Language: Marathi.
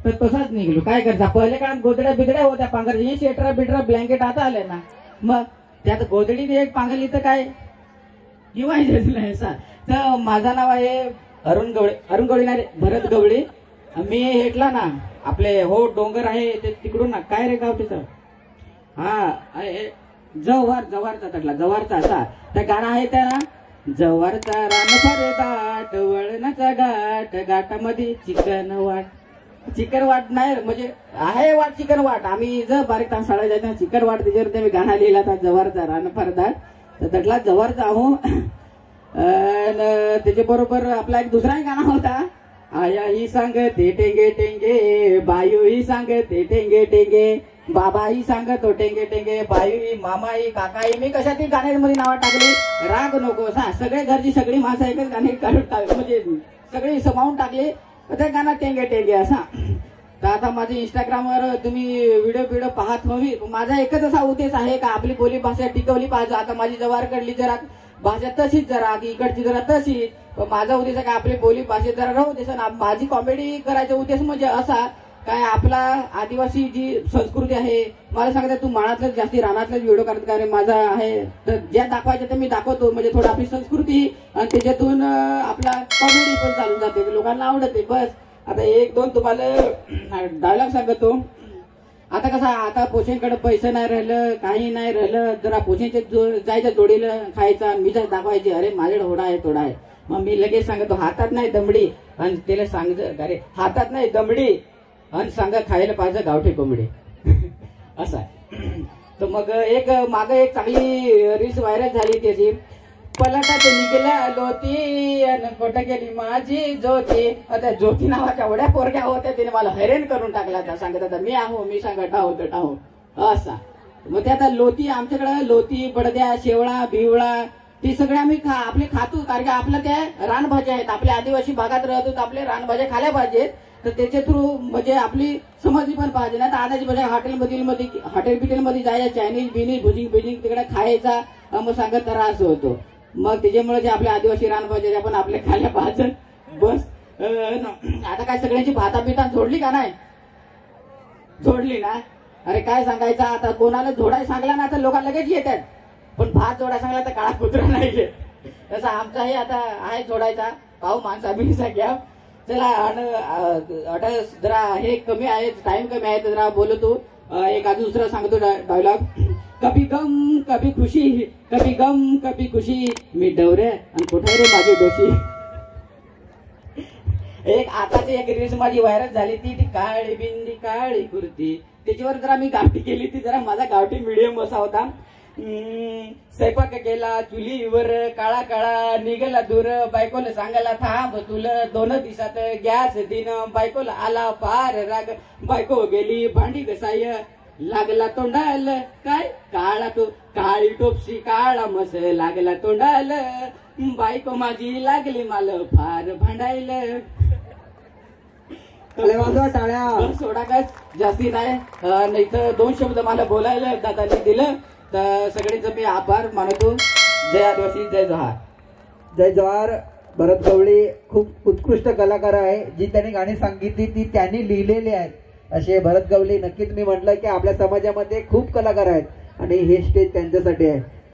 तर तसाच निघलो. काय करता, पहिले काळात गोदड्या बिदड्या होत्या पांघरची, शेटरा बिटरा ब्लँकेट आता आले ना, मग त्यात गोदडी एक पांघरली तर काय किंवायचेच नाही असा. तर माझं नाव आहे अरुण गवळी नाही भरत गवळी. मी हेटला ना आपले हो डोंगर आहे ते तिकडून ना, काय रे गाव तिचं, हा जव्हारचा तटला जव्हारचा असा त्या गाणं आहे त्या ना, जव्हारचा रान फरे दाट वळणाचा घाट घाटामध्ये चिकन वाट नाही म्हणजे आहे वाट चिकन वाट. आम्ही जर बारीक ताण शाळा जायचं चिकन वाट त्याच्यावर मी गाणं लिहिला था, जव्हारचा रान फरे दाट. तर तटला जव्हारचा आहो. त्याच्या बरोबर आपला एक दुसराही गाणं होता, आया ही सांगते टेंगे टेंगे बायू ही सांगते टेंगे टेंगे बाबा ही सांगतो टेंगे टेंगे बायू ही मामा ही काका ही. मी कशा ती गाण्यामध्ये नावं टाकली, राग नको सा सगळे घरची सगळी माणसं एकच गाणे काढून म्हणजे सगळी समावून टाकली त्या गाणं टेंगे टेंगे असा. तर आता माझे इंस्टाग्रामवर तुम्ही व्हिडिओ पाहत हवी. माझा एकच असा उद्देश आहे का आपली बोली भाषा टिकवली पाहिजे. आता माझी जव्हारकडली जरा भाषा तशीच जरा इकडची जरा तशीच, पण माझा उद्देश काय आपली बोली भाषेत जरा राहू दे. माझी कॉमेडी करायचा उद्देश म्हणजे असा काय आपला आदिवासी जी संस्कृती आहे, मला सांगता तू माळातलंच जास्ती रानातलंच व्हिडिओ करत का रे माझा आहे, तर ज्या दाखवायचं ते मी दाखवतो. म्हणजे थोडं आपली संस्कृती आणि त्याच्यातून आपला कॉमेडी पण चालून जाते, लोकांना आवडते. बस आता एक दोन तुम्हाला डायलॉग सांगतो. आता कसं आता पोषणकडे पैसे नाही राहिलं, काही नाही राहिलं, जरा पोषणचे जायचं जोडीला खायचा मी जर दाखवायचे अरे माझ्याकडे होडा आहे थोडा आहे. मग मी लगेच सांगतो हातात नाही दमडी आणि त्याला सांगत अरे हातात नाही दमडी आणि सांगा खायला पाहिजे गावठी कोंबडी असा. तर मग माग एक चांगली रील्स व्हायरल झाली त्याची, पलटात निघाला लोती आणि कुठं गेली माझी ज्योती. आता ज्योती नावाच्या एवढ्या पोरग्या होत्या तिने मला हैराण करून टाकला. सांगत आता मी आहो मी सांगत आहो असा. मग ते आता लोती आमच्याकडे लोती बडद्या शेवळा बिवळा ती सगळे आम्ही आपले खातो, कारण की आपल्या त्या रानभाज्या आहेत. आपल्या आदिवासी भागात राहतो तर आपल्या रानभाज्या खाल्या पाहिजेत. तर त्याच्या थ्रू म्हणजे आपली समजली पण पाहिजे. नाही तर आताची भाषा हॉटेल बिटेलमध्ये जायचं चायनीज बिनीज भुजिंग तिकडे खायचा मग सांगत तर असं होतो. मग त्याच्यामुळे जे आपल्या आदिवासी रानभाज्या आपण आपल्या खायला पाहिजे. बस आता काय सगळ्यांची भाता बिता जोडली का नाही, जोडली ना. अरे काय सांगायचं आता, कोणाला जोडायला सांगला ना आता लोक लगेच येतात, पण भात जोडायला सांगला तर काळा कुत्रा नाही येत. तसं आमचाही आता आहे जोडायचा, पाहू माणसा बिनसा घ्या. चला आता जरा हे कमी आहे, टाइम कमी आहे, तर जरा बोलतो. एक अजून दुसरा सांगतो डायलॉग, कभी गम कभी खुशी मी डवरे आणि कुठे रे माझी डोशी. एक आताची एक रील्स माझी व्हायरल झाली ती काळी बिंदी काळी कुर्ती, त्याच्यावर जरा मी गावठी केली ती, जरा माझा गावठी मीडियम असा होता. स्वयंपाक केला चुलीवर काळा काळा निघाला दूर, बायकोला सांगायला थांब तुला 2 दिवसात गॅस दिन, बायकोला आला पार राग, बायको गेली भांडी घसाय, लागला तोंडाल काय काळा तो काळी टोपशी काळा मस, लागला तोंडाल बायको माझी लागली मला फार भांडायला. टाळ्या सोडा काय जास्ती नाही तर 2 शब्द मला बोलायला दादांनी दिलं, तर सगळ्यांचं मी आभार मानतो. जय आदिवासी जय जोहार. जय जोहार. भरत गवळी खूप उत्कृष्ट कलाकार आहे, जी त्यांनी गाणी सांगितली ती त्यांनी लिहिलेली आहेत असे भरत गवळी. नक्कीच मी म्हटलं की आपल्या समाजामध्ये खूप कलाकार आहेत आणि हे स्टेज त्यांच्यासाठी आहे.